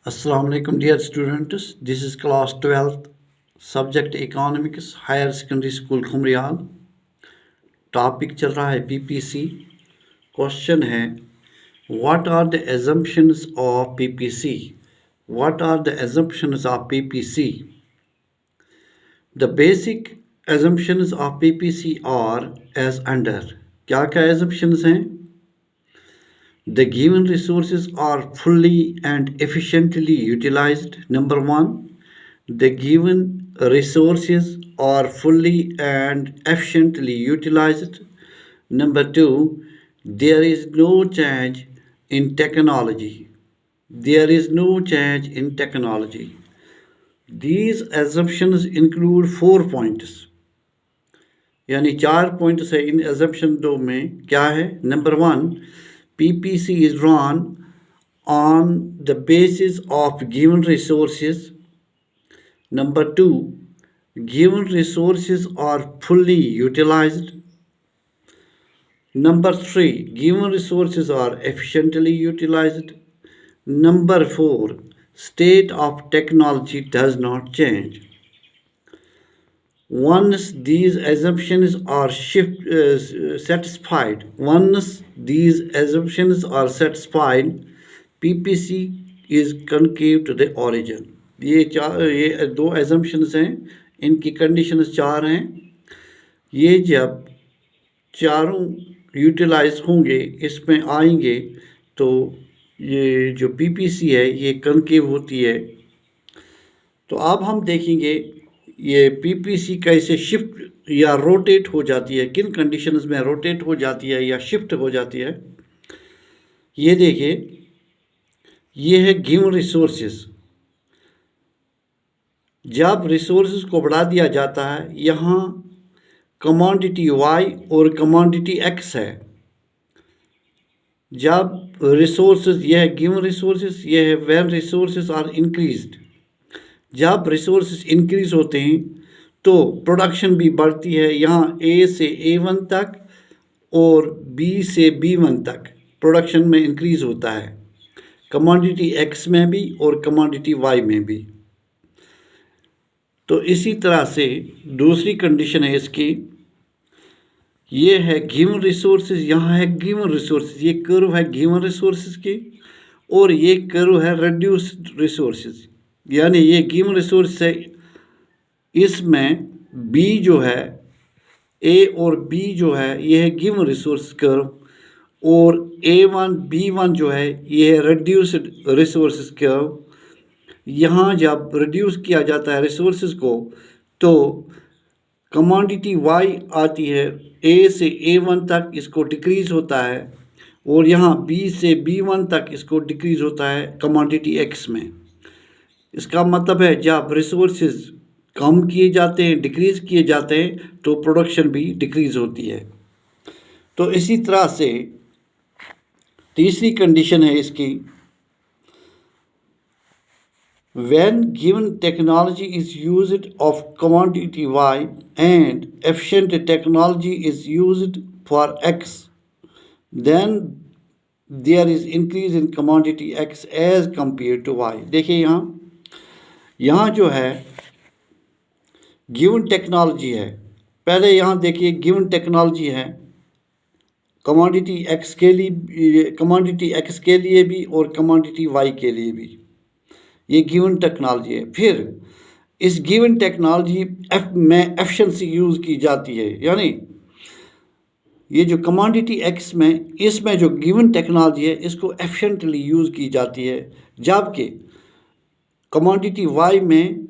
Assalamu alaikum dear students. This is class 12th, subject economics, higher secondary school Khumrial. Topic चल रहा है PPC. Question है what are the assumptions of PPC. What are the assumptions of PPC. The basic assumptions of PPC are as under. क्या क्या assumptions हैं? The given resources are fully and efficiently utilized. Number one, the given resources are fully and efficiently utilized. Number two, there is no change in technology. There is no change in technology. These assumptions include 4 points. यानी 4 points है इन assumption दो में. क्या है? Number one, PPC is drawn on the basis of given resources. Number two, given resources are fully utilized. Number three, given resources are efficiently utilized. Number four, state of technology does not change. Once these assumptions are satisfied, PPC is concave to the origin. ये दो assumptions हैं, इनकी conditions 4 हैं. ये जब चारों utilise होंगे, इसमें आएंगे, तो ये जो पीपीसी है ये कनकेव होती है. तो अब हम देखेंगे ये पीपीसी कैसे शिफ्ट या रोटेट हो जाती है, किन कंडीशंस में रोटेट हो जाती है या शिफ्ट हो जाती है. ये देखिए, ये है गिवन रिसोर्सेज. जब रिसोर्सेज को बढ़ा दिया जाता है, यहाँ कमोडिटी वाई और कमोडिटी एक्स है. जब रिसोर्सेज, यह है गिवन रिसोर्सेज, यह है व्हेन रिसोर्सेज आर इंक्रीज्ड. जब रिसोर्सेज इंक्रीज होते हैं तो प्रोडक्शन भी बढ़ती है. यहाँ ए से A1 तक और B से B1 तक प्रोडक्शन में इंक्रीज होता है, कमोडिटी एक्स में भी और कमोडिटी वाई में भी. तो इसी तरह से दूसरी कंडीशन है इसकी, ये है गिवन रिसोर्सेज. यहाँ है गिवन रिसोर्सेज, ये कर्व है गिवन रिसोर्सेज की, और ये कर्व है रिड्यूस्ड रिसोर्सेज. यानी ये गिवन रिसोर्स है, इसमें B जो है, A और B जो है, ये है गिवन रिसोर्स कर्व, और A1 B1 जो है ये है रिड्यूस्ड रिसोर्स कर्व. यहाँ जब रिड्यूस किया जाता है रिसोर्सेज को तो कमोडिटी Y आती है, A से A1 तक इसको डिक्रीज होता है, और यहाँ B से B1 तक इसको डिक्रीज होता है कमोडिटी X में. इसका मतलब है जब रिसोर्सेज कम किए जाते हैं, डिक्रीज किए जाते हैं, तो प्रोडक्शन भी डिक्रीज होती है. तो इसी तरह से तीसरी कंडीशन है इसकी, when given technology is used of commodity Y and efficient technology is used for X, then there is increase in commodity X as compare to Y. देखिए यहाँ जो है गिवन टेक्नोलॉजी है. पहले यहाँ देखिए गिवन टेक्नोलॉजी है कमोडिटी एक्स के लिए भी और कमोडिटी वाई के लिए भी. ये गिवन टेक्नोलॉजी है. फिर इस गिवन टेक्नोलॉजी में एफिशिएंसी यूज़ की जाती है. यानी ये जो कमोडिटी एक्स में, इसमें जो गिवन टेक्नोलॉजी है इसको एफिशिएंटली यूज़ की जाती है, जबकि कमोडिटी वाई में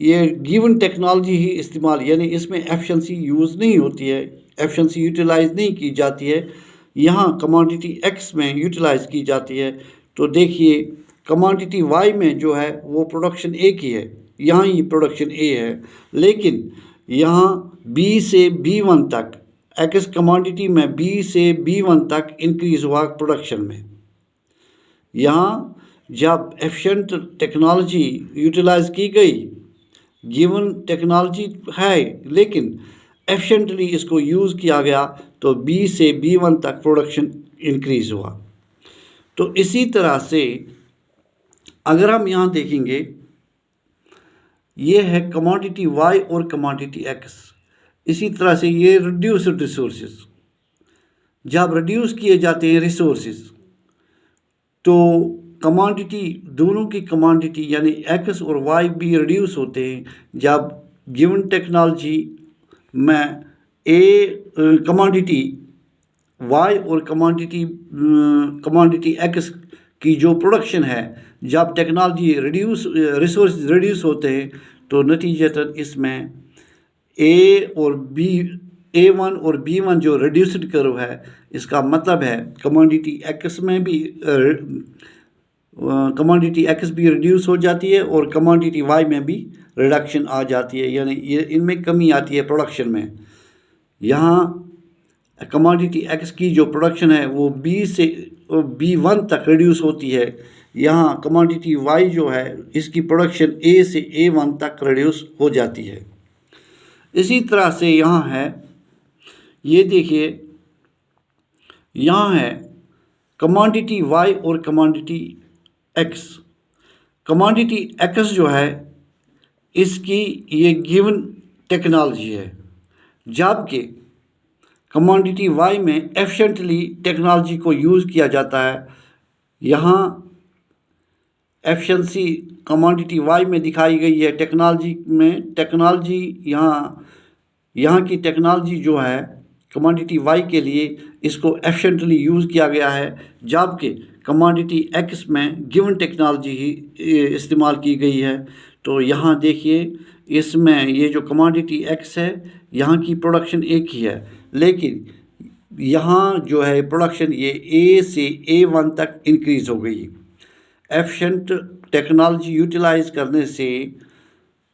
ये गिवन टेक्नोलॉजी ही इस्तेमाल, यानी इसमें एफिशिएंसी यूज़ नहीं होती है, एफिशिएंसी यूटिलाइज नहीं की जाती है. यहाँ कमोडिटी एक्स में यूटिलाइज की जाती है. तो देखिए कमोडिटी वाई में जो है वो प्रोडक्शन ए की है, यहाँ ही प्रोडक्शन ए है, लेकिन यहाँ B से B1 तक, एक्स कमोडिटी में B से B1 तक इंक्रीज हुआ प्रोडक्शन में. यहाँ जब एफिशिएंट टेक्नोलॉजी यूटिलाइज की गई, गिवन टेक्नोलॉजी है लेकिन एफिशिएंटली इसको यूज़ किया गया, तो B से B1 तक प्रोडक्शन इंक्रीज हुआ. तो इसी तरह से अगर हम यहाँ देखेंगे, ये है कमोडिटी वाई और कमोडिटी एक्स। इसी तरह से ये रिड्यूस्ड रिसोर्सेज, जब रिड्यूस किए जाते हैं रिसोर्सेज तो कमोडिटी, दोनों की कमोडिटी यानी एक्स और वाई भी रिड्यूस होते हैं जब गिवन टेक्नोलॉजी में कमोडिटी वाई और कमोडिटी एक्स की जो प्रोडक्शन है, जब टेक्नोलॉजी रिसोर्स रिड्यूस होते हैं तो नतीजतन इसमें A1 और B1 जो रिड्यूस्ड कर्व है, इसका मतलब है कमोडिटी एक्स में भी कमोडिटी एक्स भी रिड्यूस हो जाती है और कमोडिटी वाई में भी रिडक्शन आ जाती है, यानी ये इनमें कमी आती है प्रोडक्शन में। यहाँ कमोडिटी एक्स की जो प्रोडक्शन है वो B से B1 तक रिड्यूस होती है। यहाँ कमोडिटी वाई जो है इसकी प्रोडक्शन A से A1 तक रिड्यूस हो जाती है। इसी तरह से यहाँ है, ये देखिए, यहाँ है कमोडिटी वाई और कमोडिटी एक्स। कमोडिटी एक्स जो है इसकी ये गिवन टेक्नोलॉजी है, जबकि कमोडिटी वाई में एफिशिएंटली टेक्नोलॉजी को यूज़ किया जाता है। यहाँ एफिशिएंसी कमोडिटी वाई में दिखाई गई है, टेक्नोलॉजी यहाँ की टेक्नोलॉजी जो है कमोडिटी वाई के लिए इसको एफिशिएंटली यूज़ किया गया है, जबकि कमोडिटी एक्स में गिवन टेक्नोलॉजी ही इस्तेमाल की गई है। तो यहाँ देखिए, इसमें ये जो कमोडिटी एक्स है यहाँ की प्रोडक्शन एक ही है, लेकिन यहाँ जो है प्रोडक्शन ये A से A1 तक इंक्रीज़ हो गई। एफिशिएंट टेक्नोलॉजी यूटिलाइज करने से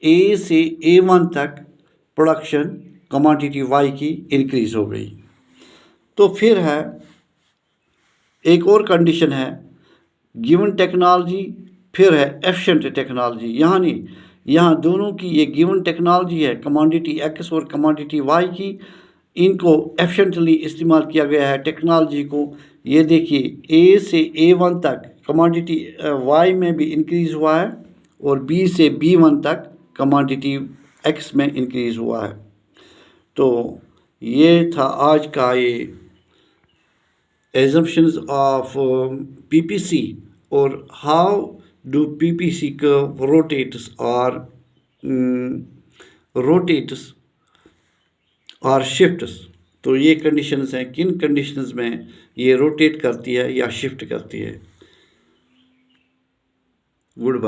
A से A1 तक प्रोडक्शन कमोडिटी वाई की इंक्रीज़ हो गई। तो फिर है एक और कंडीशन है गिवन टेक्नोलॉजी, फिर है एफिशिएंट टेक्नोलॉजी। यहाँ दोनों की ये गिवन टेक्नोलॉजी है कमोडिटी एक्स और कमोडिटी वाई की, इनको एफिशिएंटली इस्तेमाल किया गया है टेक्नोलॉजी को। ये देखिए, A से A1 तक कमोडिटी वाई में भी इंक्रीज़ हुआ है और B से B1 तक कमोडिटी एक्स में इंक्रीज़ हुआ है। तो ये था आज का ये assumptions of PPC और how do PPC curve rotates or shifts। तो ये कंडीशंस हैं, किन कंडीशंस में ये रोटेट करती है या शिफ्ट करती है। Good bye.